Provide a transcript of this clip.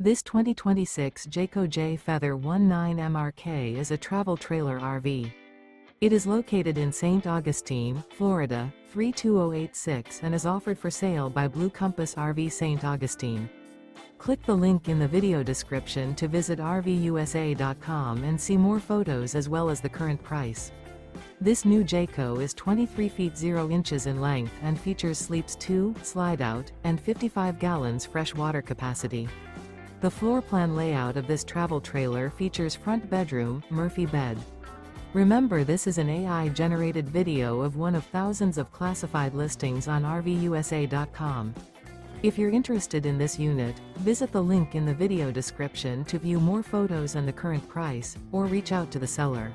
This 2026 Jayco Jay Feather 19MRK is a travel trailer RV. It is located in St. Augustine, Florida, 32086 and is offered for sale by Blue Compass RV St. Augustine. Click the link in the video description to visit RVUSA.com and see more photos as well as the current price. This new Jayco is 23 feet 0 inches in length and features sleeps 2, slide-out, and 55 gallons fresh water capacity. The floor plan layout of this travel trailer features front bedroom, Murphy bed. Remember, this is an AI-generated video of one of thousands of classified listings on RVUSA.com. If you're interested in this unit, visit the link in the video description to view more photos and the current price, or reach out to the seller.